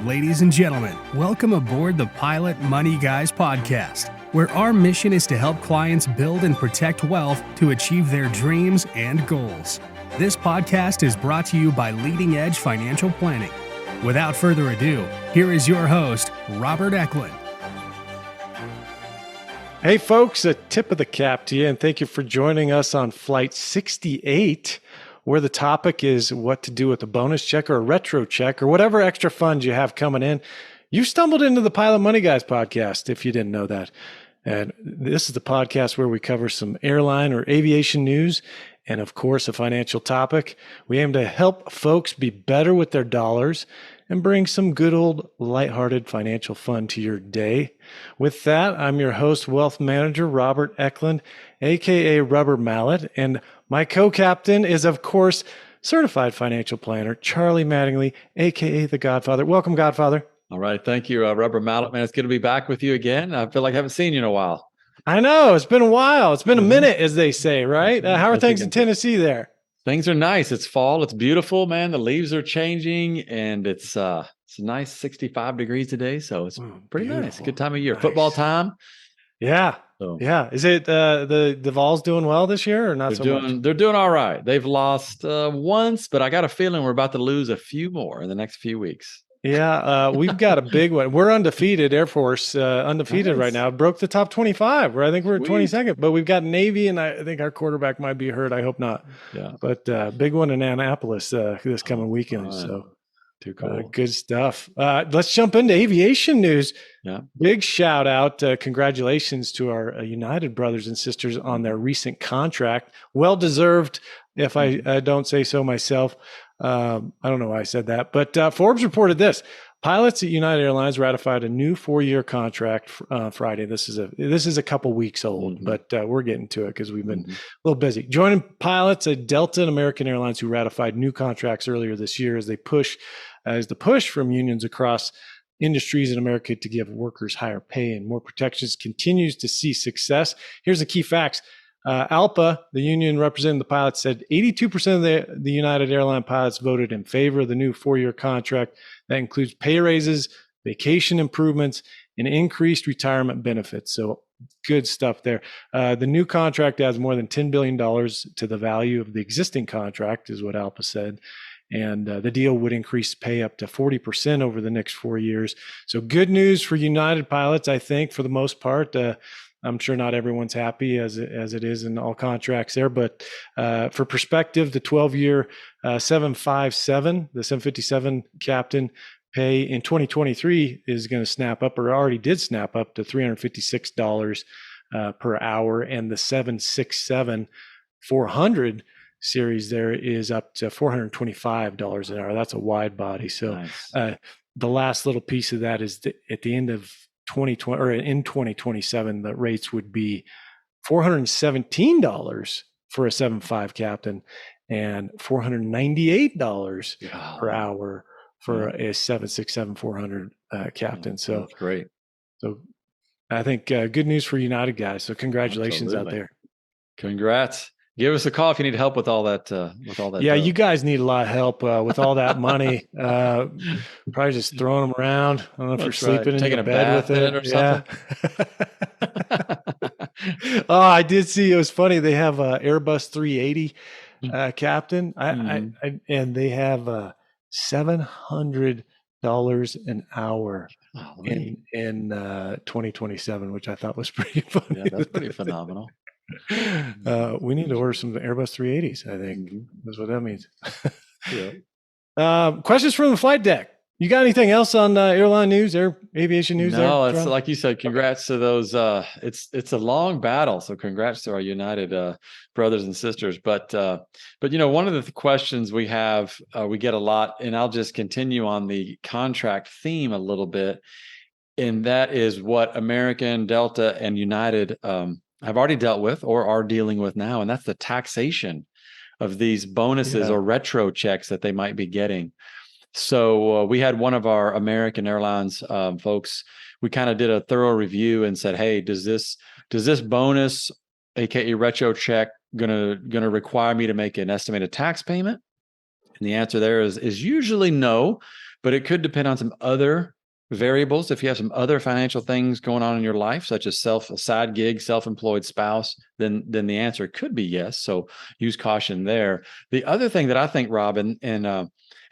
Ladies and gentlemen, welcome aboard the Pilot Money Guys podcast, where our mission is to help clients build and protect wealth to achieve their dreams and goals. This podcast is brought to you by Leading Edge Financial Planning. Without further ado, here is your host, Robert Eklund. Hey folks, a tip of the cap to you, and thank you for joining us on Flight 68, where the topic is what to do with a bonus check or a retro check or whatever extra funds you have coming in. You stumbled into the Pilot Money Guys podcast, if you didn't know that. And this is the podcast where we cover some airline or aviation news and, of course, a financial topic. We aim to help folks be better with their dollars and bring some good old lighthearted financial fun to your day. With that, I'm your host, wealth manager, Robert Eklund, aka Rubber Mallet, and my co-captain is, of course, certified financial planner, Charlie Mattingly, aka the Godfather. Welcome, Godfather. All right. Thank you, Rubber Mallet, man. It's good to be back with you again. I feel like I haven't seen you in a while. I know. It's been a while. It's been a minute, as they say, right? How are things in Tennessee there? Things are nice. It's fall. It's beautiful, man. The leaves are changing, and it's a nice 65 degrees today. So it's pretty nice. Good time of year. Nice. Football time. Yeah. So, yeah. Is it the Vols doing well this year or not so much? They're doing all right. They've lost once, but I got a feeling we're about to lose a few more in the next few weeks. Yeah, we've got a big one. We're undefeated, Air Force, undefeated right now. Broke the top 25, where I think we're 22nd. But we've got Navy, and I think our quarterback might be hurt. I hope not. Yeah. But big one in Annapolis this coming weekend. So too cool. Good stuff. Let's jump into aviation news. Yeah. Big shout out. Congratulations to our United brothers and sisters on their recent contract. Well deserved, if I don't say so myself. I don't know why I said that, but Forbes reported this: pilots at United Airlines ratified a new 4-year contract Friday. This is a couple weeks old, but we're getting to it because we've been a little busy. Joining pilots at Delta and American Airlines who ratified new contracts earlier this year as the push from unions across industries in America to give workers higher pay and more protections continues to see success. Here's the key facts. ALPA, the union representing the pilots, said 82% of the United Airline pilots voted in favor of the new 4-year contract. That includes pay raises, vacation improvements, and increased retirement benefits. So good stuff there. The new contract adds more than $10 billion to the value of the existing contract, is what ALPA said. And the deal would increase pay up to 40% over the next 4 years. So good news for United pilots, I think, for the most part. I'm sure not everyone's happy as it is in all contracts there, but for perspective, the 12-year 757, the 757 captain pay in 2023 is going to snap up, or already did snap up, to $356 per hour, and the 767 400 series there is up to $425 an hour. That's a wide body. So nice. The last little piece of that is at the end of 2020 or in 2027, the rates would be $417 for a 7.5 captain and $498 per hour for a 767-400 captain. So that's great. So I think good news for United guys. So congratulations out there. Congrats. Give us a call if you need help with all that. Yeah, you guys need a lot of help with all that money. Probably just throwing them around. I don't know if you're sleeping in your bed with it or something. Oh, I did see. It was funny. They have a Airbus 380 captain, and they have $700 an hour in 2027, which I thought was pretty funny. Yeah, that's pretty phenomenal. We need to order some Airbus 380s, I think. That's what that means. Questions from the flight deck. You got anything else on airline news, aviation news? No, it's like you said, congrats to those. It's a long battle. So congrats to our United brothers and sisters. But one of the questions we have, we get a lot, and I'll just continue on the contract theme a little bit. And that is what American, Delta, and United have already dealt with or are dealing with now. And that's the taxation of these bonuses or retro checks that they might be getting. So we had one of our American Airlines folks, we kind of did a thorough review and said, hey, does this bonus, aka retro check, gonna require me to make an estimated tax payment? And the answer there is usually no, but it could depend on some other variables. If you have some other financial things going on in your life, such as a side gig, self-employed spouse, then the answer could be yes. So use caution there. The other thing that I think, Rob, and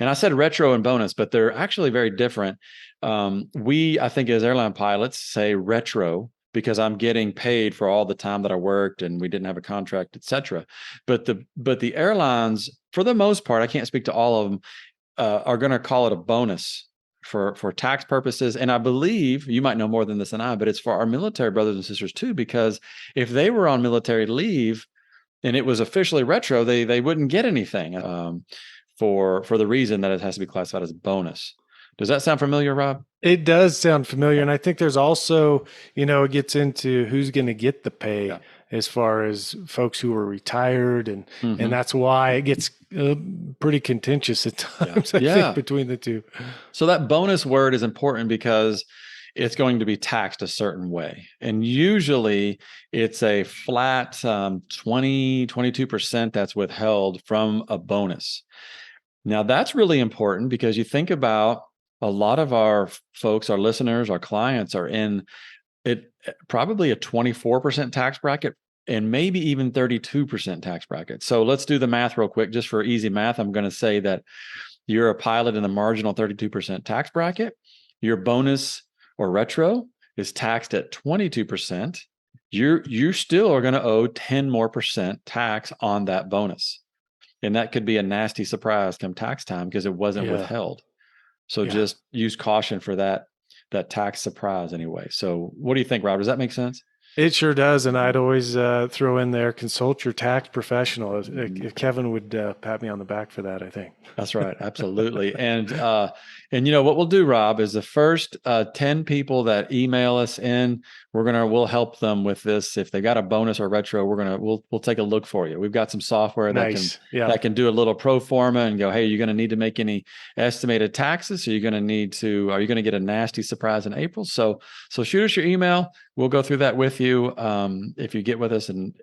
I said retro and bonus, but they're actually very different. I think as airline pilots say retro because I'm getting paid for all the time that I worked and we didn't have a contract, et cetera. But the airlines, for the most part, I can't speak to all of them, are going to call it a bonus for tax purposes. And I believe you might know more than this than I, but it's for our military brothers and sisters too, because if they were on military leave and it was officially retro, they wouldn't get anything for the reason that it has to be classified as a bonus. Does that sound familiar, Rob? It does sound familiar. And I think there's also, it gets into who's going to get the pay as far as folks who are retired. And that's why it gets pretty contentious at times, I think, between the two. So that bonus word is important because it's going to be taxed a certain way. And usually it's a flat 22% that's withheld from a bonus. Now that's really important because you think about a lot of our folks, our listeners, our clients are in it probably a 24% tax bracket and maybe even 32% tax bracket. So let's do the math real quick. Just for easy math, I'm going to say that you're a pilot in the marginal 32% tax bracket. Your bonus or retro is taxed at 22%. You still are going to owe 10% more tax on that bonus. And that could be a nasty surprise come tax time because it wasn't withheld. So just use caution for that tax surprise anyway. So what do you think, Rob? Does that make sense? It sure does. And I'd always throw in there, consult your tax professional. If Kevin would pat me on the back for that, I think. That's right. Absolutely. And what we'll do, Rob, is the first 10 people that email us in, we'll help them with this. If they got a bonus or retro, we'll take a look for you. We've got some software that can do a little pro forma and go, hey, you're going to need to make any estimated taxes. Are you going to get a nasty surprise in April? So shoot us your email. We'll go through that with you if you get with us and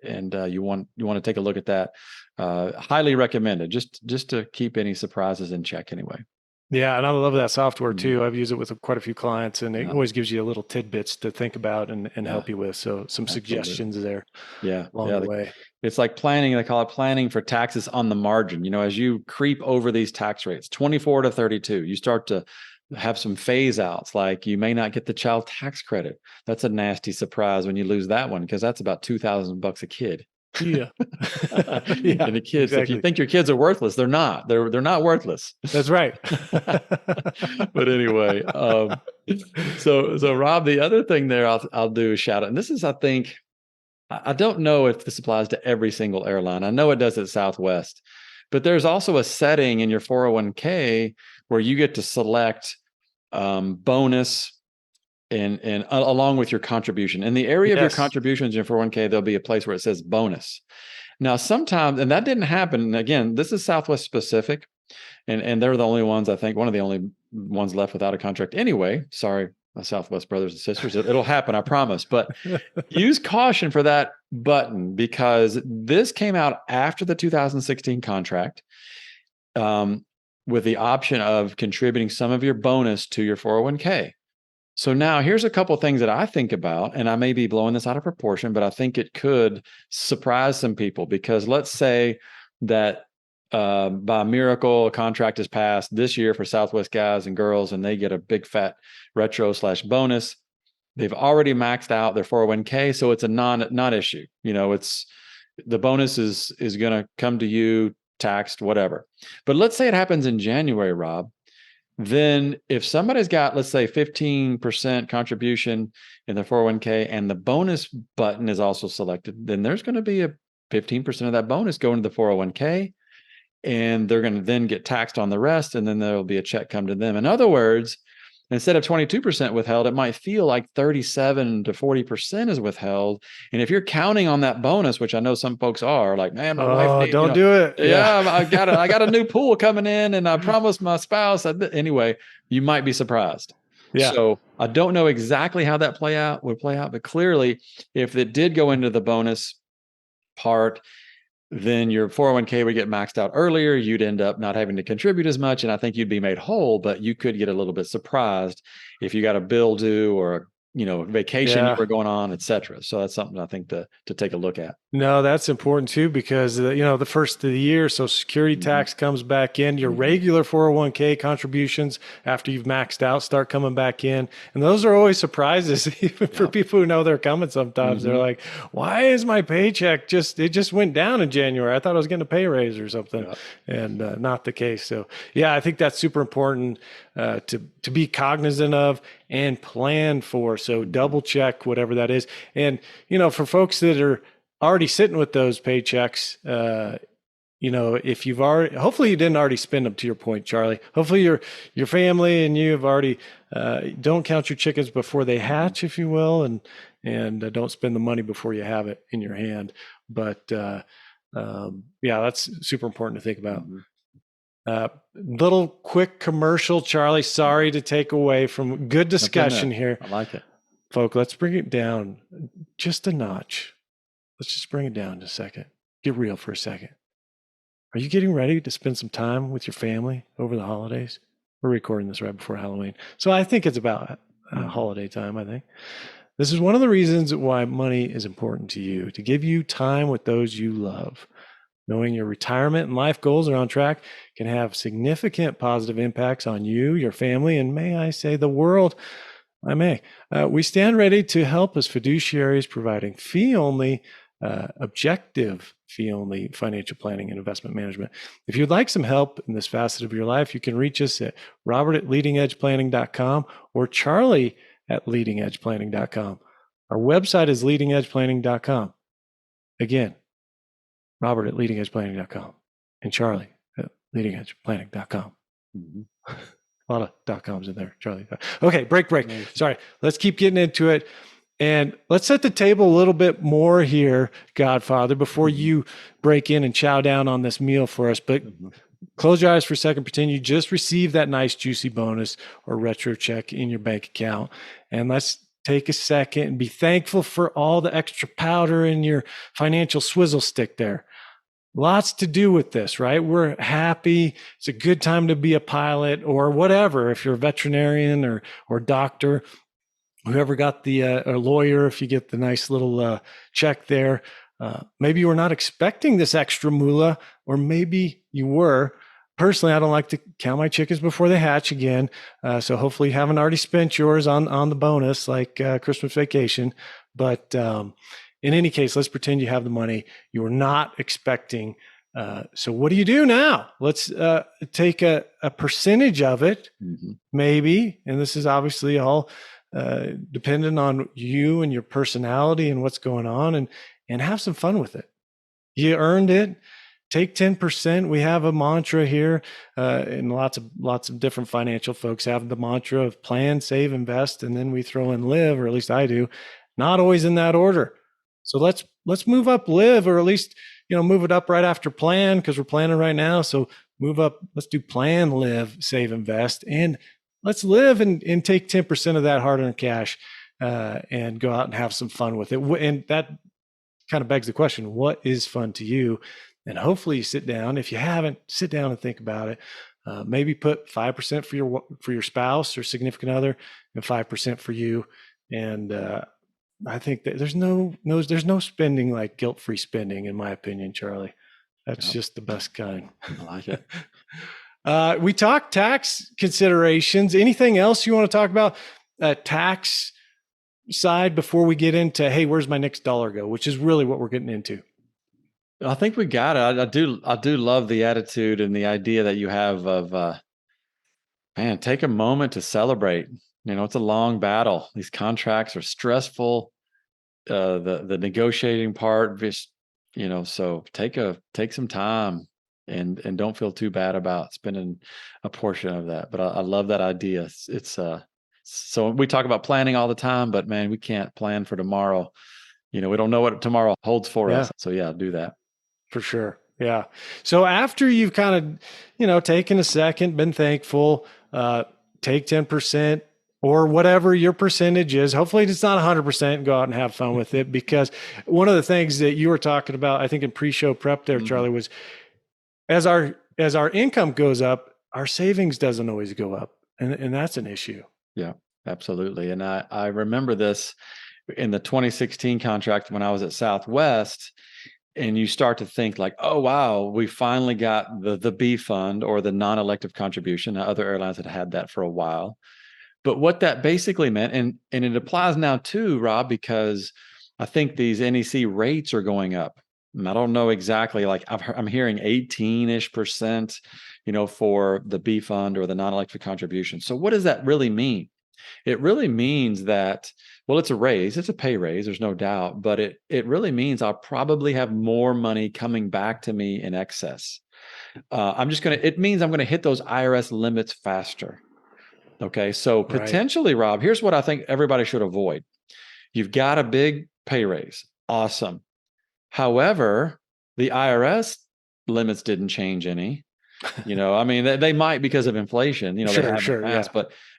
you want to take a look at that. Highly recommended, just to keep any surprises in check anyway. Yeah, and I love that software too. I've used it with quite a few clients, and it always gives you a little tidbits to think about and help you with. So some suggestions there. Along the way. It's like planning. They call it planning for taxes on the margin. As you creep over these tax rates, 24 to 32, you start to have some phase outs, like you may not get the child tax credit. That's a nasty surprise when you lose that one, because that's about $2,000 a kid. Yeah. And the kids, if you think your kids are worthless, they're not. They're not worthless. That's right. But anyway, so Rob, the other thing there I'll do a shout out, and this is, I think, I don't know if this applies to every single airline. I know it does at Southwest, but there's also a setting in your 401k where you get to select bonus and along with your contribution. In the area of your contributions in your 401k, there'll be a place where it says bonus. Now, sometimes, and that didn't happen. Again, this is Southwest specific, and they're the only ones, I think, one of the only ones left without a contract anyway. Sorry, my Southwest brothers and sisters. It'll happen, I promise. But use caution for that button, because this came out after the 2016 contract. With the option of contributing some of your bonus to your 401k. So now here's a couple of things that I think about, and I may be blowing this out of proportion, but I think it could surprise some people, because let's say that by miracle, a contract is passed this year for Southwest guys and girls, and they get a big fat retro / bonus. They've already maxed out their 401k, so it's a non-issue. It's the bonus is going to come to you, taxed, whatever. But let's say it happens in January, Rob. Then if somebody's got, let's say, 15% contribution in their 401k and the bonus button is also selected, then there's going to be a 15% of that bonus going to the 401k, and they're going to then get taxed on the rest, and then there'll be a check come to them. In other words, instead of 22% withheld, it might feel like 37 to 40% is withheld. And if you're counting on that bonus, which I know some folks are, like, man, my wife, don't do it. Yeah, I got a new pool coming in, and I promised my spouse. Anyway, you might be surprised. Yeah. So I don't know exactly how that would play out, but clearly, if it did go into the bonus part, then your 401k would get maxed out earlier. You'd end up not having to contribute as much. And I think you'd be made whole, but you could get a little bit surprised if you got a bill due or a vacation you were going on, et cetera. So that's something I think to take a look at. No, that's important too, because the first of the year, Social Security tax comes back in, your regular 401k contributions after you've maxed out start coming back in. And those are always surprises, even for people who know they're coming sometimes. They're like, why is my paycheck it just went down in January? I thought I was getting a pay raise or something. And not the case. So yeah, I think that's super important to be cognizant of and plan for. So double check whatever that is. And, for folks that are already sitting with those paychecks, if you've already, hopefully you didn't already spend them, to your point, Charlie. Hopefully your family and you have already, don't count your chickens before they hatch, if you will, and don't spend the money before you have it in your hand. But that's super important to think about. Little quick commercial, Charlie. Sorry to take away from good discussion here. I like it. Folk, let's bring it down just a notch. Let's just bring it down a second. Get real for a second. Are you getting ready to spend some time with your family over the holidays? We're recording this right before Halloween. So I think it's about holiday time, I think. This is one of the reasons why money is important to you, to give you time with those you love. Knowing your retirement and life goals are on track can have significant positive impacts on you, your family, and may I say the world. We stand ready to help as fiduciaries, providing fee-only, objective fee-only financial planning and investment management. If you'd like some help in this facet of your life, you can reach us at robert@leadingedgeplanning.com or charlie@leadingedgeplanning.com. Our website is leadingedgeplanning.com. Again, robert@leadingedgeplanning.com and charlie@leadingedgeplanning.com. A lot of .coms in there, Charlie. Okay, break. Sorry. Let's keep getting into it. And let's set the table a little bit more here, Godfather, before you break in and chow down on this meal for us. But close your eyes for a second. Pretend you just received that nice juicy bonus or retro check in your bank account. And let's take a second and be thankful for all the extra powder in your financial swizzle stick there. Lots to do with this, right? We're happy. It's a good time to be a pilot or whatever. If you're a veterinarian or doctor, whoever got a lawyer, if you get the nice little check there, maybe you were not expecting this extra moolah, or maybe you were. Personally, I don't like to count my chickens before they hatch again. So hopefully you haven't already spent yours on the bonus, like Christmas vacation. But in any case, let's pretend you have the money you were not expecting. So what do you do now? Let's take a percentage of it, maybe. And this is obviously all dependent on you and your personality and what's going on, and have some fun with it. You earned it. Take 10%. We have a mantra here, and lots of different financial folks have the mantra of plan, save, invest, and then we throw in live, or at least I do. Not always in that order. So let's move up live, or at least move it up right after plan, because we're planning right now. So move up. Let's do plan, live, save, invest, and let's live and take 10% of that hard-earned cash and go out and have some fun with it. And that kind of begs the question: what is fun to you? And hopefully you sit down. If you haven't, sit down and think about it. Maybe put 5% for your spouse or significant other, and 5% for you. And I think that there's no spending like guilt-free spending, in my opinion, Charlie. That's just the best kind. I like it. We talked tax considerations. Anything else you want to talk about tax side before we get into, hey, where's my next dollar go, which is really what we're getting into? I think we got it. I do love the attitude and the idea that you have of, man, take a moment to celebrate. It's a long battle. These contracts are stressful. The negotiating part, so take some time and don't feel too bad about spending a portion of that. But I love that idea. It's so we talk about planning all the time, but man, we can't plan for tomorrow. We don't know what tomorrow holds for us. So yeah, do that. For sure. Yeah. So after you've kind of, taken a second, been thankful, take 10%, or whatever your percentage is. Hopefully it's not 100%. Go out and have fun with it, because one of the things that you were talking about, I think in pre-show prep there, Charlie, was as our income goes up, our savings doesn't always go up. And that's an issue. Yeah, absolutely. And I remember this in the 2016 contract when I was at Southwest, and you start to think like, oh, wow, we finally got the B fund or the non-elective contribution. Now, other airlines had that for a while. But what that basically meant, and it applies now too, Rob, because I think these NEC rates are going up. And I don't know exactly, like I'm hearing 18-ish%, for the B fund or the non-elective contribution. So what does that really mean? It really means that, well, it's a raise, it's a pay raise, there's no doubt, but it really means I'll probably have more money coming back to me in excess. It means I'm going to hit those IRS limits faster. Okay. So potentially, Rob, here's what I think everybody should avoid. You've got a big pay raise. Awesome. However, the IRS limits didn't change any. I mean, they might because of inflation, Sure, yeah.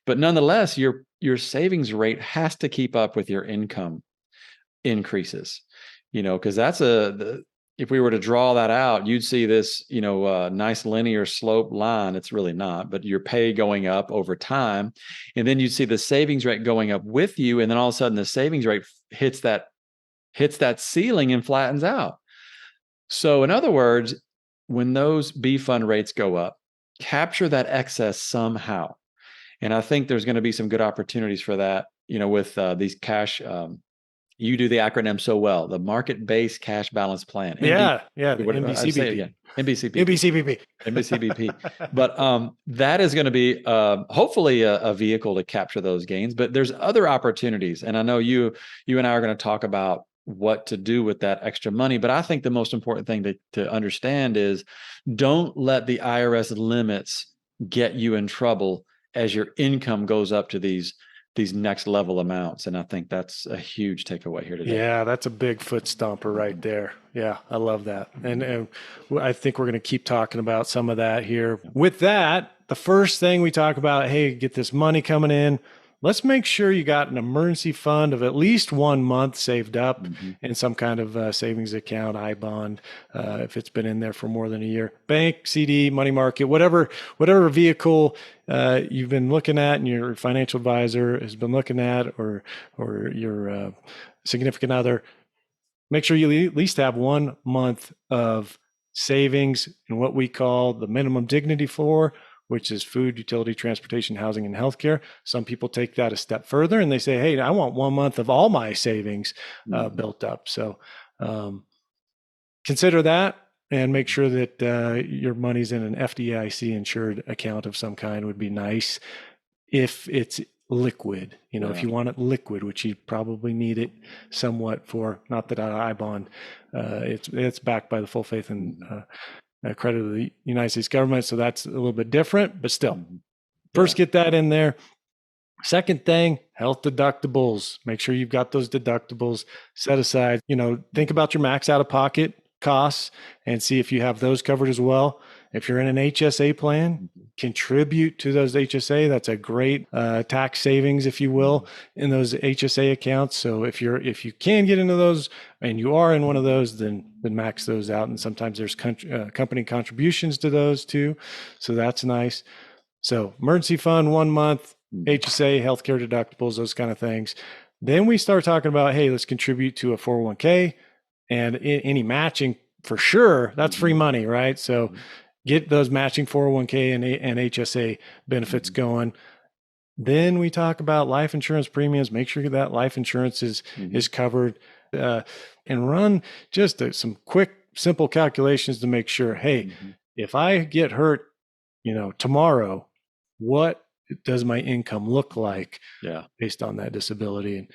But nonetheless, your savings rate has to keep up with your income increases, because that's if we were to draw that out, you'd see this, nice linear slope line. It's really not, but your pay going up over time. And then you'd see the savings rate going up with you. And then all of a sudden the savings rate hits that ceiling and flattens out. So in other words, when those B fund rates go up, capture that excess somehow. And I think there's going to be some good opportunities for that, with these cash. You do the acronym so well, the market-based cash balance plan. The MBCBP. MBCBP. But that is going to be hopefully a vehicle to capture those gains. But there's other opportunities. And I know you and I are going to talk about what to do with that extra money. But I think the most important thing to understand is don't let the IRS limits get you in trouble as your income goes up to these next level amounts. And I think that's a huge takeaway here today. Yeah, that's a big foot stomper right there. Yeah, I love that. And I think we're going to keep talking about some of that here. With that, the first thing we talk about, hey, get this money coming in. Let's make sure you got an emergency fund of at least 1 month saved up in some kind of savings account, I-bond, if it's been in there for more than a year. Bank, CD, money market, whatever vehicle you've been looking at and your financial advisor has been looking at, or your significant other. Make sure you at least have 1 month of savings in what we call the minimum dignity floor, which is food, utility, transportation, housing, and healthcare. Some people take that a step further and they say, hey, I want 1 month of all my savings built up. So consider that and make sure that your money's in an FDIC insured account of some kind would be nice. If it's liquid, if you want it liquid, which you probably need it somewhat for, not that I-bond, it's backed by the full faith and credit of the United States government. So that's a little bit different, but still, first get that in there. Second thing, health deductibles. Make sure you've got those deductibles set aside. Think about your max out-of-pocket costs and see if you have those covered as well. If you're in an HSA plan, contribute to those HSA. That's a great tax savings, if you will, in those HSA accounts. So if you can get into those and you are in one of those, then max those out. And sometimes there's company contributions to those too. So that's nice. So emergency fund, 1 month, HSA, healthcare deductibles, those kind of things. Then we start talking about, hey, let's contribute to a 401k and any matching for sure. That's free money, right? So get those matching 401k and HSA benefits going. Then we talk about life insurance premiums. Make sure that life insurance is covered, and run just some quick, simple calculations to make sure, hey, if I get hurt, tomorrow, what does my income look like based on that disability? And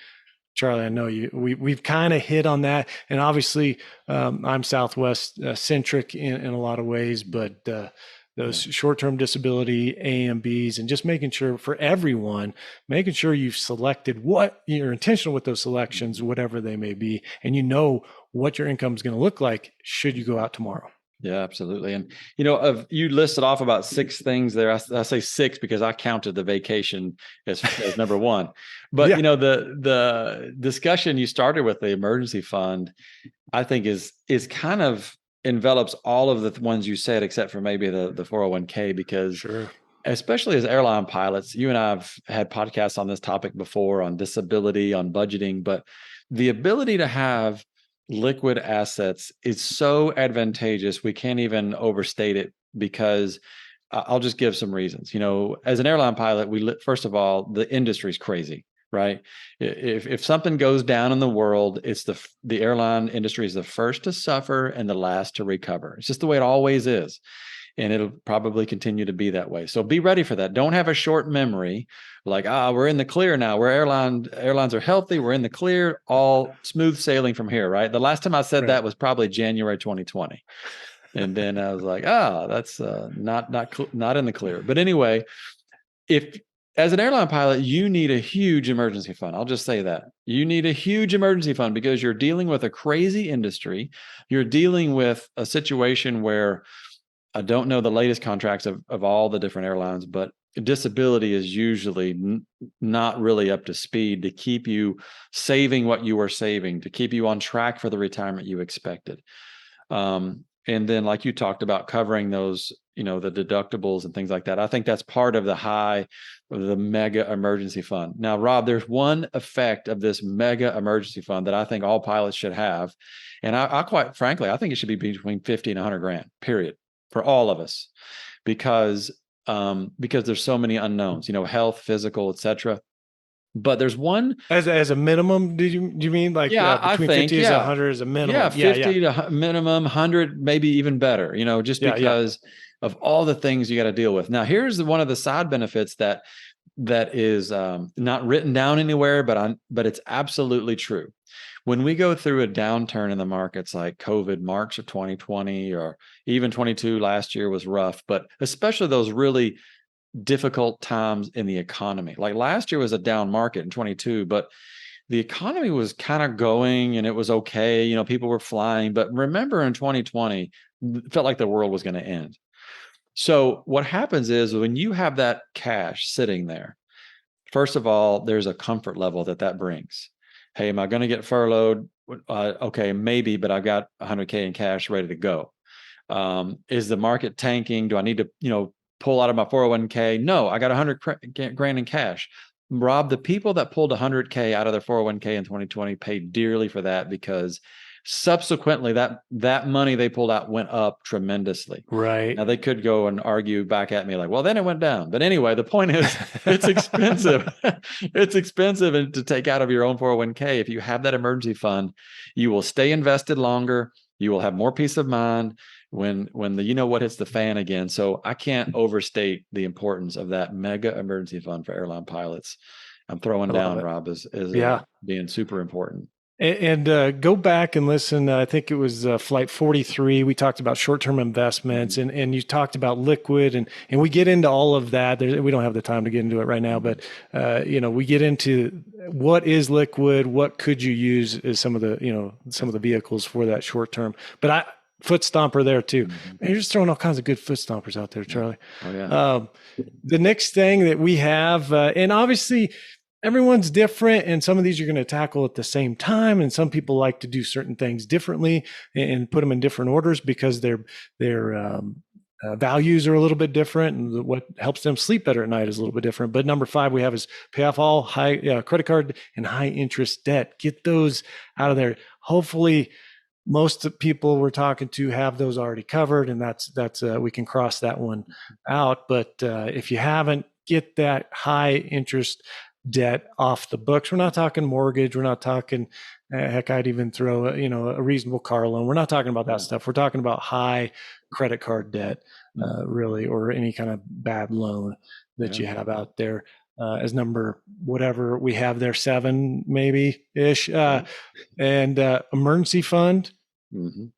Charlie, I know we've kind of hit on that, and obviously I'm Southwest centric in a lot of ways, but those short-term disability A and Bs, and just making sure for everyone, making sure you've selected what you're intentional with those selections, whatever they may be, and what your income is going to look like should you go out tomorrow. Yeah, absolutely. And, you listed off about 6 things there. I say 6 because I counted the vacation as number one. But, Yeah. the discussion you started with the emergency fund, I think is kind of envelops all of the ones you said, except for maybe the 401k, because Sure. especially as airline pilots, you and I have had podcasts on this topic before, on disability, on budgeting, but the ability to have liquid assets is so advantageous. We can't even overstate it, because I'll just give some reasons. As an airline pilot, first of all, the industry's crazy, right? If something goes down in the world, it's the airline industry is the first to suffer and the last to recover. It's just the way it always is. And it'll probably continue to be that way. So be ready for that. Don't have a short memory, like, we're in the clear now. Airlines are healthy. We're in the clear, all smooth sailing from here, right? The last time I said that was probably January 2020. And then I was like, that's not in the clear. But anyway, if as an airline pilot, you need a huge emergency fund. I'll just say that. You need a huge emergency fund because you're dealing with a crazy industry. You're dealing with a situation where, I don't know the latest contracts of all the different airlines, but disability is usually not really up to speed to keep you saving what you were saving, to keep you on track for the retirement you expected. And then, like you talked about, covering those, the deductibles and things like that. I think that's part of the mega emergency fund. Now, Rob, there's one effect of this mega emergency fund that I think all pilots should have. And I quite frankly, I think it should be between 50 and 100 grand, period, for all of us, because there's so many unknowns, health, physical, etc. But there's one as a minimum. Do you mean like between 50 and 100 is a minimum? Yeah, 50 to minimum, 100 maybe even better. Just because of all the things you got to deal with. Now, here's one of the side benefits that is not written down anywhere, but it's absolutely true. When we go through a downturn in the markets like COVID, March of 2020, or even 22 last year was rough, but especially those really difficult times in the economy. Like last year was a down market in 22, but the economy was kind of going and it was okay. People were flying. But remember, in 2020, it felt like the world was going to end. So what happens is when you have that cash sitting there, first of all, there's a comfort level that brings. Hey, am I going to get furloughed? Okay, maybe, but I've got 100K in cash ready to go. Is the market tanking? Do I need to, pull out of my 401k? No, I got 100 grand in cash. Rob, the people that pulled 100K out of their 401k in 2020 paid dearly for that, because subsequently that money they pulled out went up tremendously. Right. Now they could go and argue back at me like, well, then it went down. But anyway, the point is it's expensive. It's expensive to take out of your own 401k. If you have that emergency fund, you will stay invested longer. You will have more peace of mind when the what hits the fan again. So I can't overstate the importance of that mega emergency fund for airline pilots. I'm throwing down, Rob, as being super important. And go back and listen. I think it was flight 43. We talked about short-term investments, and you talked about liquid, and we get into all of that. We don't have the time to get into it right now, but we get into what is liquid, what could you use as some of the vehicles for that short term. But foot stomper there too. Man, you're just throwing all kinds of good foot stompers out there, Charlie. Oh yeah. The next thing that we have, and obviously, everyone's different, and some of these you're going to tackle at the same time, and some people like to do certain things differently and put them in different orders because their values are a little bit different, and what helps them sleep better at night is a little bit different. But number 5 we have is pay off all high credit card and high interest debt. Get those out of there. Hopefully, most people we're talking to have those already covered, and that's we can cross that one out. But if you haven't, get that high interest debt off the books. We're not talking mortgage. We're not talking, heck, I'd even throw a reasonable car loan. We're not talking about that stuff. We're talking about high credit card debt, really, or any kind of bad loan that you have out there. As number whatever we have there, 7 maybe ish, and emergency fund.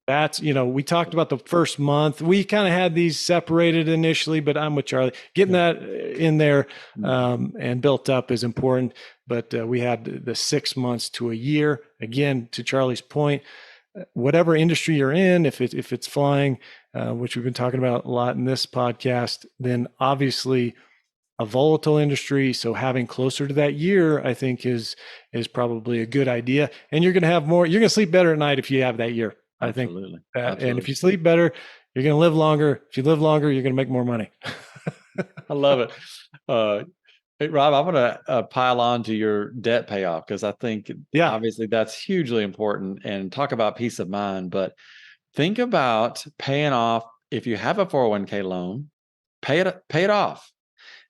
That's, we talked about the first month. We kind of had these separated initially, but I'm with Charlie. Getting that in there and built up is important. But we had the 6 months to a year. Again, to Charlie's point, whatever industry you're in, if it's flying, which we've been talking about a lot in this podcast, then obviously a volatile industry. So having closer to that year, I think is probably a good idea. And you're going to have more, you're going to sleep better at night if you have that year. Absolutely. I think that, and if you sleep better, you're going to live longer. If you live longer, you're going to make more money. I love it. Hey, Rob, I want to pile on to your debt payoff, because I think obviously that's hugely important, and talk about peace of mind. But think about paying off. If you have a 401k loan, pay it off.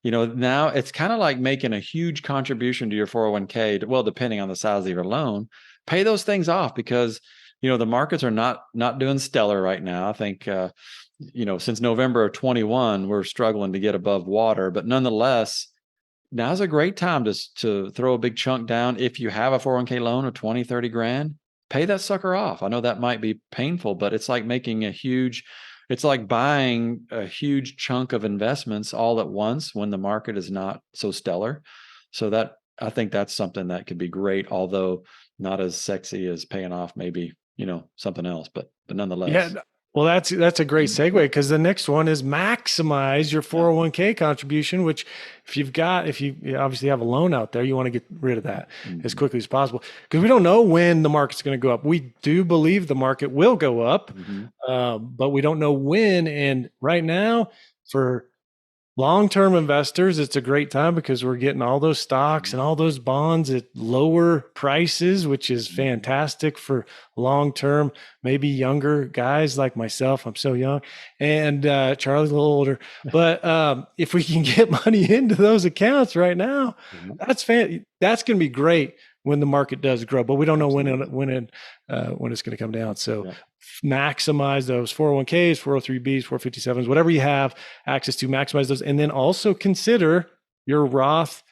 Now it's kind of like making a huge contribution to your 401k. Well, depending on the size of your loan, pay those things off, because the markets are not doing stellar right now. I think since November of 21, we're struggling to get above water, but nonetheless, now's a great time to throw a big chunk down. If you have a 401k loan of 20, 30 grand, pay that sucker off. I know that might be painful, but it's like it's like buying a huge chunk of investments all at once when the market is not so stellar. So I think that's something that could be great, although not as sexy as paying off maybe, something else, but nonetheless. Yeah. Well, that's a great segue, because the next one is maximize your 401k contribution, which if you obviously have a loan out there, you want to get rid of that as quickly as possible, because we don't know when the market's going to go up. We do believe the market will go up, but we don't know when. And right now, for long-term investors, it's a great time because we're getting all those stocks and all those bonds at lower prices, which is fantastic for long-term, maybe younger guys like myself. I'm so young, and Charlie's a little older. But if we can get money into those accounts right now, that's going to be great when the market does grow. But we don't know when it's going to come down. So maximize those 401ks, 403bs, 457s, whatever you have access to, maximize those. And then also consider your Roth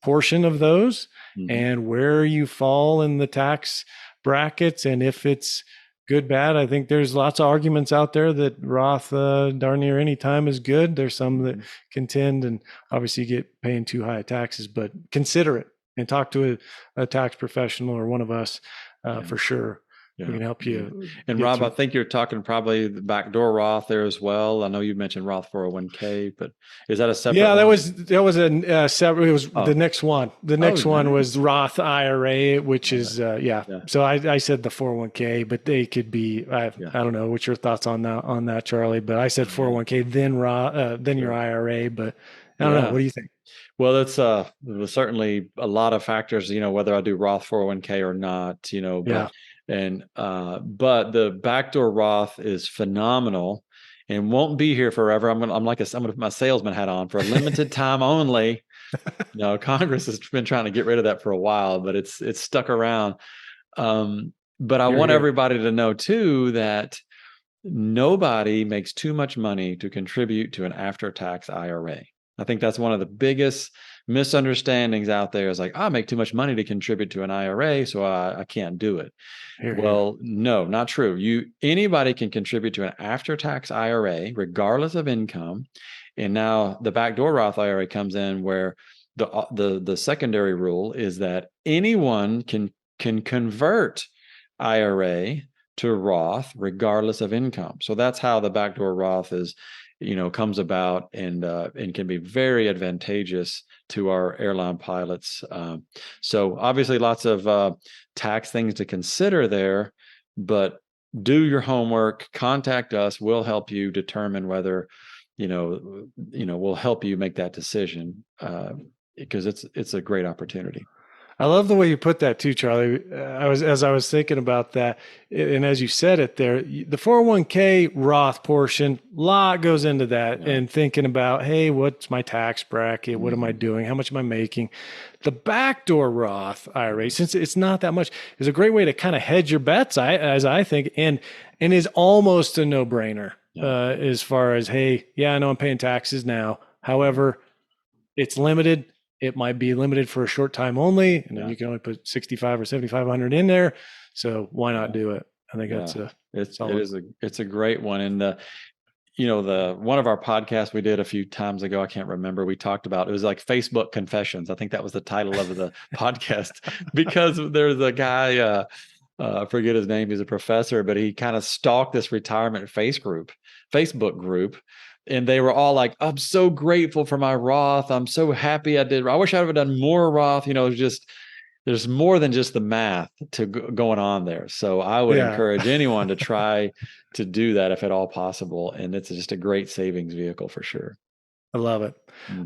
portion of those and where you fall in the tax brackets. And if it's good, bad, I think there's lots of arguments out there that Roth darn near any time is good. There's some that contend, and obviously you get paying too high taxes, but consider it and talk to a tax professional or one of us for sure. We can help you. And Rob, I think you're talking probably the backdoor Roth there as well. I know you mentioned Roth 401k, but is that a separate? Yeah, that was a separate. It was the next one. The next one was Roth IRA, which is So I said the 401k, but they could be. I don't know what's your thoughts on that, Charlie. But I said 401k, then Roth, then your IRA. But I don't know. What do you think? Well, that's there's certainly a lot of factors. Whether I do Roth 401k or not. But, but the backdoor Roth is phenomenal and won't be here forever. I'm gonna put my salesman hat on for a limited time only. Congress has been trying to get rid of that for a while, but it's stuck around. But I want everybody to know too that nobody makes too much money to contribute to an after-tax IRA. I think that's one of the biggest misunderstandings out there, is like, I make too much money to contribute to an IRA, so I can't do it. Well, no, not true. Anybody can contribute to an after-tax IRA regardless of income. And now the backdoor Roth IRA comes in, where the secondary rule is that anyone can convert IRA to Roth regardless of income. So that's how the backdoor Roth comes about, and can be very advantageous to our airline pilots. So obviously lots of tax things to consider there, but do your homework, contact us. We'll help you determine whether, we'll help you make that decision, because it's a great opportunity. I love the way you put that too, Charlie. As I was thinking about that, and as you said it there, the 401k Roth portion, lot goes into that, and thinking about, hey, what's my tax bracket? What am I doing? How much am I making? The backdoor Roth IRA, since it's not that much, is a great way to kind of hedge your bets, as I think, and is almost a no-brainer as far as, hey, I know I'm paying taxes now. However, it's limited. It might be limited for a short time only, and then you can only put 6,500 or 7,500 in there. So why not do it? I think it's a great one. And the one of our podcasts we did a few times ago, I can't remember, we talked about, it was like Facebook Confessions. I think that was the title of the podcast, because there's a guy I forget his name. He's a professor, but he kind of stalked this retirement Facebook group. And they were all like, I'm so grateful for my Roth. I'm so happy I did. I wish I would have done more Roth. Just there's more than just the math going on there. So I would encourage anyone to try to do that if at all possible. And it's just a great savings vehicle for sure. I love it.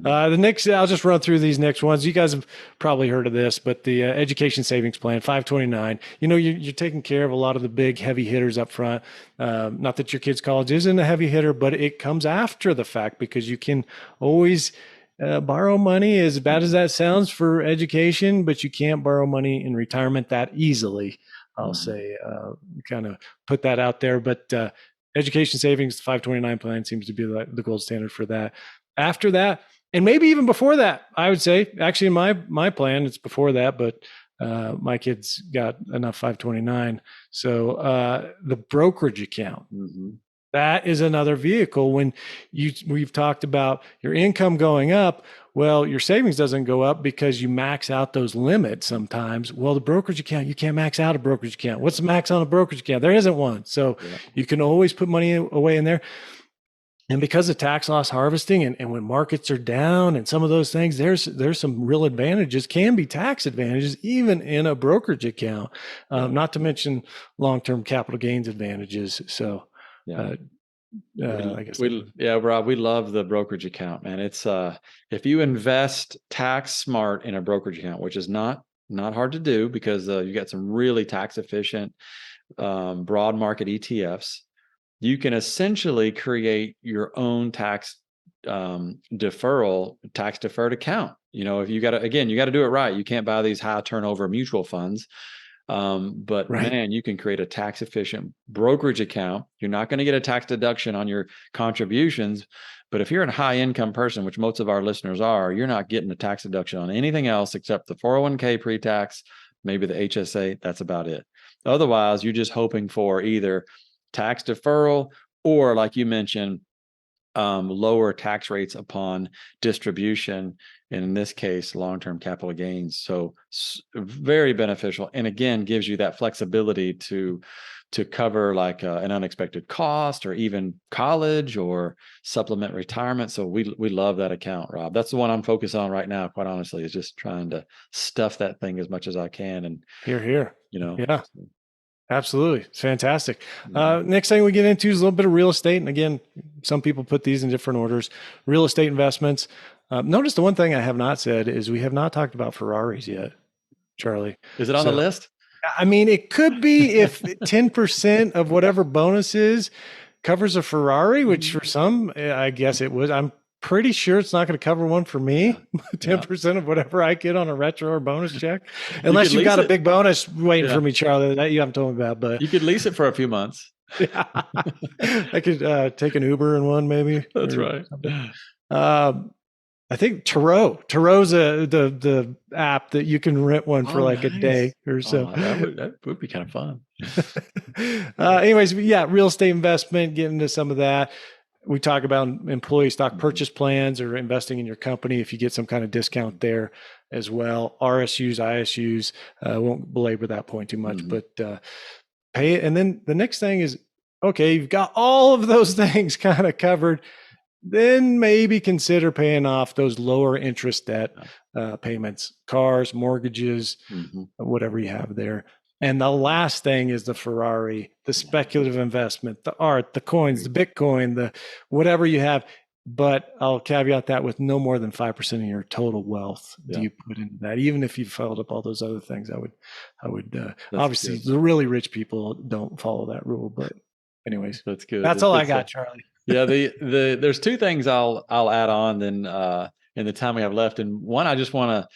The next, I'll just run through these next ones. You guys have probably heard of this, but the education savings plan, 529. You're taking care of a lot of the big heavy hitters up front. Not that your kid's college isn't a heavy hitter, but it comes after the fact because you can always borrow money, as bad as that sounds, for education, but you can't borrow money in retirement that easily. I'll say, kind of put that out there. But education savings, 529 plan seems to be the gold standard for that. After that, and maybe even before that, I would say, actually in my plan, it's before that, but my kids got enough 529. So the brokerage account, that is another vehicle. When we've talked about your income going up, well, your savings doesn't go up because you max out those limits sometimes. Well, the brokerage account, you can't max out a brokerage account. What's the max on a brokerage account? There isn't one. So you can always put money away in there. And because of tax loss harvesting and when markets are down and some of those things, there's some real advantages, can be tax advantages, even in a brokerage account, not to mention long-term capital gains advantages. So I guess. Rob, we love the brokerage account, man. It's if you invest tax smart in a brokerage account, which is not hard to do because you got some really tax efficient broad market ETFs. You can essentially create your own tax deferred account. If you got to do it right. You can't buy these high turnover mutual funds. But man, you can create a tax efficient brokerage account. You're not going to get a tax deduction on your contributions. But if you're a high income person, which most of our listeners are, you're not getting a tax deduction on anything else except the 401k pre-tax, maybe the HSA. That's about it. Otherwise, you're just hoping for either tax deferral or, like you mentioned, lower tax rates upon distribution, and in this case, long-term capital gains. So very beneficial, and again, gives you that flexibility to cover like an unexpected cost or even college or supplement retirement. So we love that account, Rob. That's the one I'm focused on right now, quite honestly, is just trying to stuff that thing as much as I can. And here. Yeah. Absolutely. It's fantastic. Next thing we get into is a little bit of real estate. And again, some people put these in different orders. Real estate investments. Notice the one thing I have not said is we have not talked about Ferraris yet, Charlie. Is it on the list? I mean, it could be if 10% of whatever bonus is covers a Ferrari, which for some, I guess it would. I'm pretty sure it's not going to cover one for me. 10% of whatever I get on a retro or bonus check, unless you've got a big bonus waiting for me, Charlie, that you haven't told me about. But you could lease it for a few months. I could take an Uber in one, maybe. That's right. I think Turo's the app that you can rent one for a day or so. That would be kind of fun. Anyways, real estate investment, get into some of that. We talk about employee stock purchase plans or investing in your company if you get some kind of discount there as well. RSUs, ISUs, won't belabor that point too much, but pay it. And then the next thing is, okay, you've got all of those things kind of covered. Then maybe consider paying off those lower interest debt payments, cars, mortgages, whatever you have there. And the last thing is the Ferrari, the speculative investment, the art, the coins, the Bitcoin, the whatever you have. But I'll caveat that with no more than 5% of your total wealth do you put into that. Even if you followed up all those other things, I would obviously good. The really rich people don't follow that rule. But anyways, that's good. That's all I got, Charlie. There's two things I'll add on then in the time we have left. And one, I just want to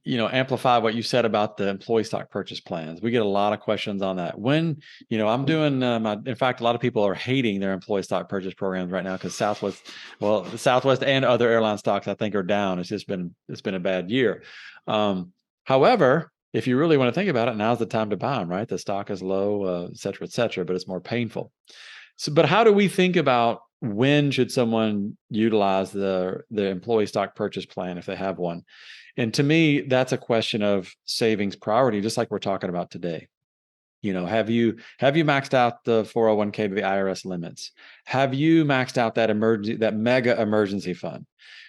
amplify what you said about the employee stock purchase plans. We get a lot of questions on that. When, I'm doing in fact, a lot of people are hating their employee stock purchase programs right now because Southwest and other airline stocks, I think, are down. It's been a bad year. However, if you really want to think about it, now's the time to buy them, right? The stock is low, et cetera, but it's more painful. So, but how do we think about when should someone utilize the employee stock purchase plan if they have one? And to me, that's a question of savings priority, just like we're talking about today. Have you maxed out the 401k to the IRS limits? Have you maxed out that mega emergency fund?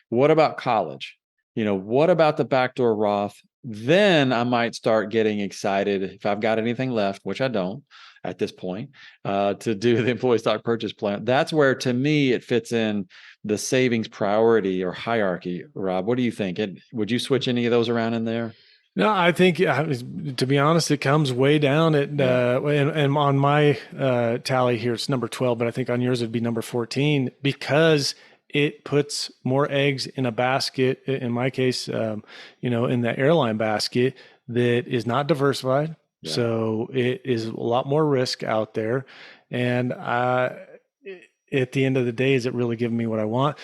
What about college? What about the backdoor Roth? Then I might start getting excited if I've got anything left, which I don't at this point, to do the employee stock purchase plan. That's where, to me, it fits in the savings priority or hierarchy. Rob, what do you think? Would you switch any of those around in there? No, I think, to be honest, it comes way down at, and on my tally here, it's number 12, but I think on yours it'd be number 14, because it puts more eggs in a basket, in my case, in the airline basket, that is not diversified. Yeah. So it is a lot more risk out there. And at the end of the day, is it really giving me what I want?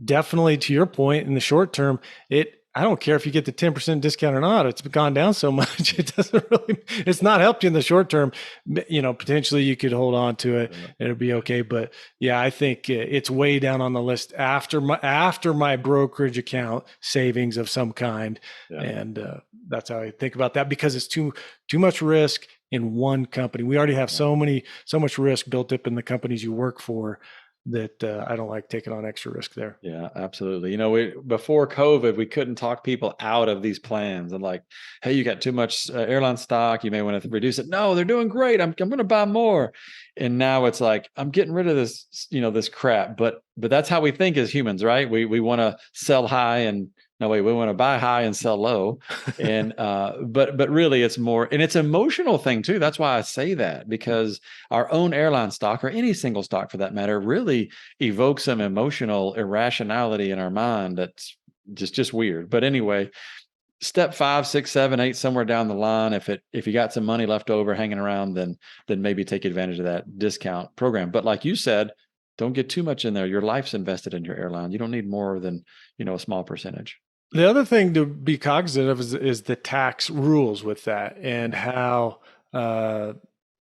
Definitely, to your point, in the short term, I don't care if you get the 10% discount or not. It's gone down so much. It's not helped you in the short term. Potentially you could hold on to it and it'll be okay. But yeah, I think it's way down on the list after my brokerage account savings of some kind. Yeah. And that's how I think about that, because it's too much risk in one company. We already have so much risk built up in the companies you work for, that I don't like taking on extra risk there. Yeah, absolutely. Before COVID, we couldn't talk people out of these plans and like, hey, you got too much airline stock, you may want to reduce it. No, they're doing great. I'm going to buy more. And now it's like, I'm getting rid of this, this crap. But that's how we think as humans, right? We want to sell high and we want to buy high and sell low. And but really it's more, and it's an emotional thing too. That's why I say that, because our own airline stock, or any single stock for that matter, really evokes some emotional irrationality in our mind that's just weird. But anyway, step 5, 6, 7, 8, somewhere down the line, if you got some money left over hanging around, then maybe take advantage of that discount program. But like you said, don't get too much in there. Your life's invested in your airline. You don't need more than, a small percentage. The other thing to be cognizant of is the tax rules with that, and how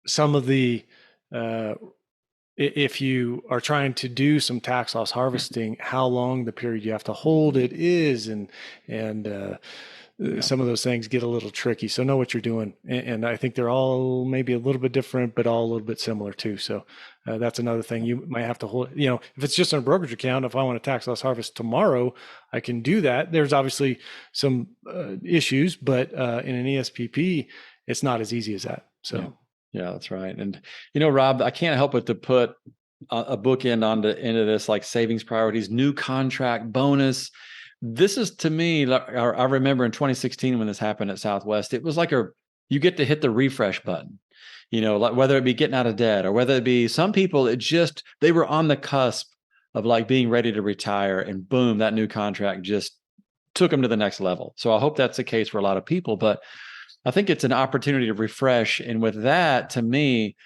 some of the if you are trying to do some tax loss harvesting, how long the period you have to hold it is, and some of those things get a little tricky. So know what you're doing. And I think they're all maybe a little bit different, but all a little bit similar too. So that's another thing you might have to hold. If it's just on a brokerage account, if I want to tax loss harvest tomorrow, I can do that. There's obviously some issues, but in an ESPP, it's not as easy as that. So yeah, that's right. And Rob, I can't help but to put a bookend into this, like savings priorities, new contract, bonus. This is, to me, I remember in 2016 when this happened at Southwest, it was like you get to hit the refresh button, like whether it be getting out of debt, or whether it be some people, they were on the cusp of like being ready to retire, and boom, that new contract just took them to the next level. So I hope that's the case for a lot of people, but I think it's an opportunity to refresh. And with that, to me,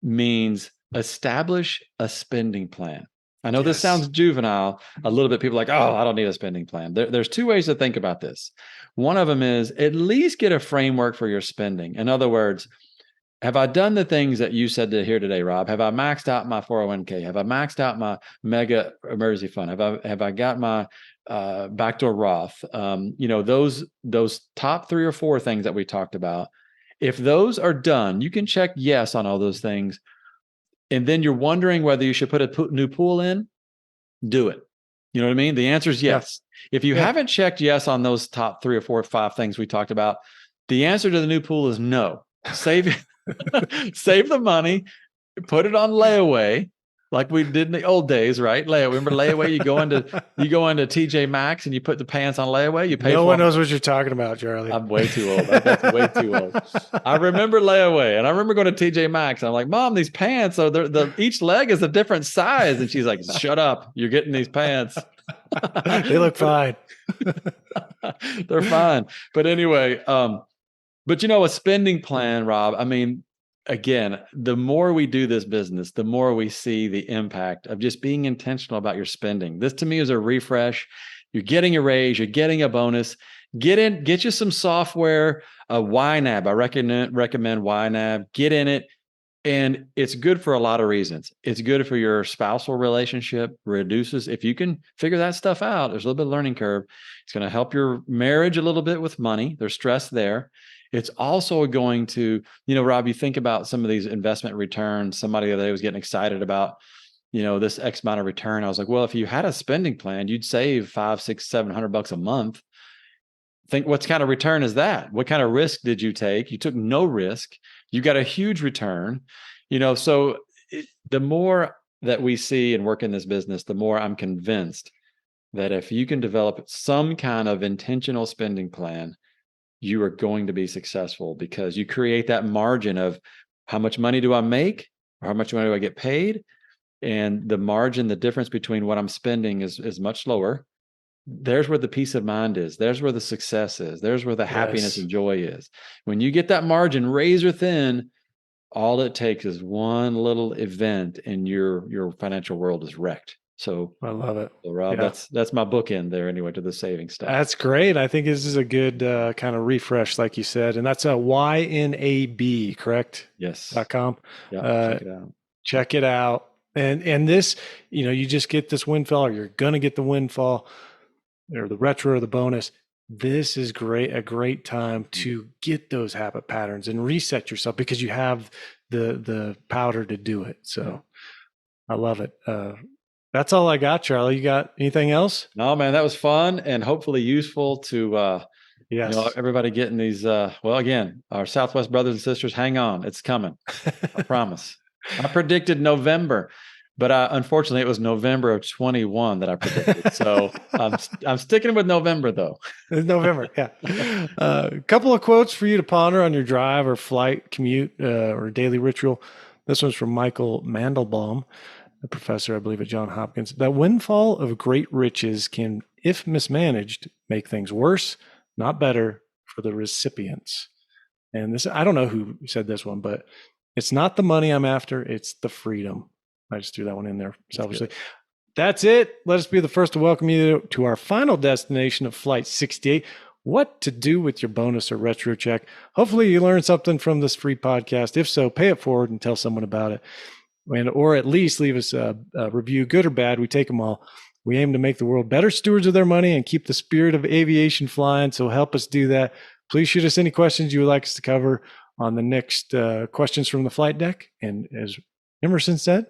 means establish a spending plan. I know this sounds juvenile a little bit. People are like, oh, I don't need a spending plan. There's two ways to think about this. One of them is at least get a framework for your spending. In other words, have I done the things that you said here today, Rob? Have I maxed out my 401k? Have I maxed out my mega emergency fund? Have I got my backdoor Roth? Those top 3 or 4 things that we talked about. If those are done, you can check yes on all those things. And then you're wondering whether you should put a new pool in, do it. You know what I mean? The answer is yes. If you haven't checked yes on those top 3 or 4 or 5 things we talked about, the answer to the new pool is no. Save the money, put it on layaway, like we did in the old days, right? Remember layaway? You go into TJ Maxx and you put the pants on layaway. You pay. No one knows what you're talking about, Charlie. I'm way too old. That's way too old. I remember layaway, and I remember going to TJ Maxx. I'm like, Mom, these pants are each leg is a different size, and she's like, shut up, you're getting these pants. They look fine. They're fine, but anyway, but a spending plan, Rob. I mean, again, the more we do this business, the more we see the impact of just being intentional about your spending. This to me is a refresh. You're getting a raise, you're getting a bonus. Get you some software, YNAB. I recommend YNAB. Get in it. And it's good for a lot of reasons. It's good for your spousal relationship, reduces, if you can figure that stuff out, there's a little bit of learning curve. It's going to help your marriage a little bit with money. There's stress there. It's also going to, Rob, you think about some of these investment returns. Somebody the other day was getting excited about, this X amount of return. I was like, well, if you had a spending plan, you'd save $500, $600, $700 a month. Think what kind of return is that? What kind of risk did you take? You took no risk. You got a huge return. So the more that we see and work in this business, the more I'm convinced that if you can develop some kind of intentional spending plan, you are going to be successful, because you create that margin of how much money do I make, or how much money do I get paid? And the margin, the difference between what I'm spending is much lower. There's where the peace of mind is. There's where the success is. There's where the happiness and joy is. When you get that margin razor thin, all it takes is one little event and your financial world is wrecked. So I love it. So Rob, that's my bookend there anyway to the saving stuff. That's great. I think this is a good kind of refresh, like you said, and that's a YNAB, correct? Yes. .com. Yeah. Check it out. Check it out. And this, you just get this windfall, or you're gonna get the windfall, or the retro, or the bonus. This is a great time to get those habit patterns and reset yourself, because you have the powder to do it. So I love it. That's all I got, Charlie. You got anything else? No, man, that was fun and hopefully useful to everybody getting these. Again, our Southwest brothers and sisters, hang on, it's coming. I promise. I predicted November, but unfortunately, it was November of 21 that I predicted. So I'm sticking with November, though. It's November, yeah. A couple of quotes for you to ponder on your drive or flight, commute, or daily ritual. This one's from Michael Mandelbaum, a professor, I believe, at Johns Hopkins. That windfall of great riches can, if mismanaged, make things worse, not better, for the recipients. And this, I don't know who said this one, but it's not the money I'm after, it's the freedom. I just threw that one in there selfishly. That's it. Let us be the first to welcome you to our final destination of Flight 68. What to do with your bonus or retro check. Hopefully you learned something from this free podcast. If so, pay it forward and tell someone about it. Or at least leave us a review, good or bad. We take them all. We aim to make the world better stewards of their money and keep the spirit of aviation flying. So help us do that. Please shoot us any questions you would like us to cover on the next Questions from the Flight Deck. And as Emerson said,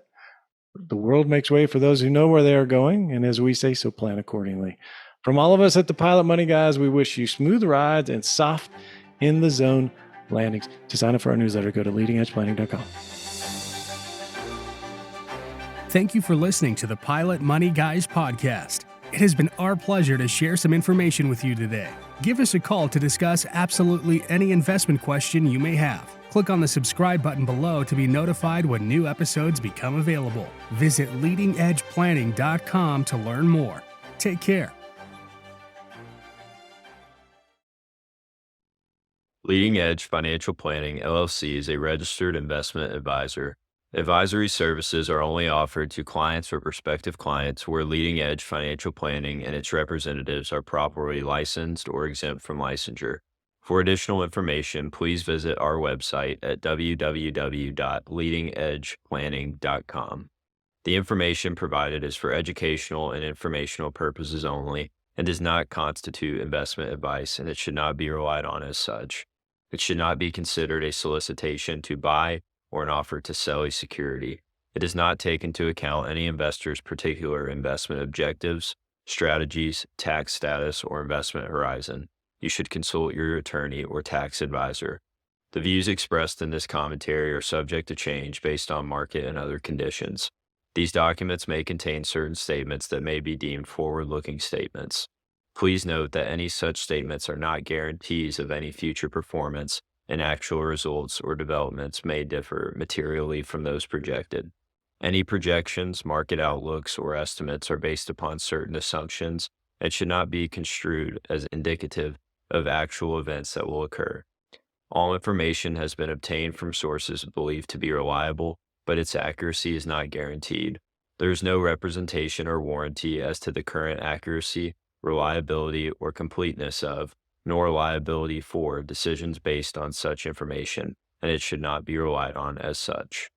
the world makes way for those who know where they are going. And as we say, so plan accordingly. From all of us at the Pilot Money Guys, we wish you smooth rides and soft in the zone landings. To sign up for our newsletter, go to leadingedgeplanning.com. Thank you for listening to the Pilot Money Guys podcast. It has been our pleasure to share some information with you today. Give us a call to discuss absolutely any investment question you may have. Click on the subscribe button below to be notified when new episodes become available. Visit leadingedgeplanning.com to learn more. Take care. Leading Edge Financial Planning, LLC is a registered investment advisor. Advisory services are only offered to clients or prospective clients where Leading Edge Financial Planning and its representatives are properly licensed or exempt from licensure. For additional information, please visit our website at www.leadingedgeplanning.com. The information provided is for educational and informational purposes only and does not constitute investment advice, and it should not be relied on as such. It should not be considered a solicitation to buy or an offer to sell a security. It does not take into account any investor's particular investment objectives, strategies, tax status, or investment horizon. You should consult your attorney or tax advisor. The views expressed in this commentary are subject to change based on market and other conditions. These documents may contain certain statements that may be deemed forward-looking statements. Please note that any such statements are not guarantees of any future performance, and actual results or developments may differ materially from those projected. Any projections, market outlooks, or estimates are based upon certain assumptions and should not be construed as indicative of actual events that will occur. All information has been obtained from sources believed to be reliable, but its accuracy is not guaranteed. There is no representation or warranty as to the current accuracy, reliability, or completeness of, nor liability for, decisions based on such information, and it should not be relied on as such.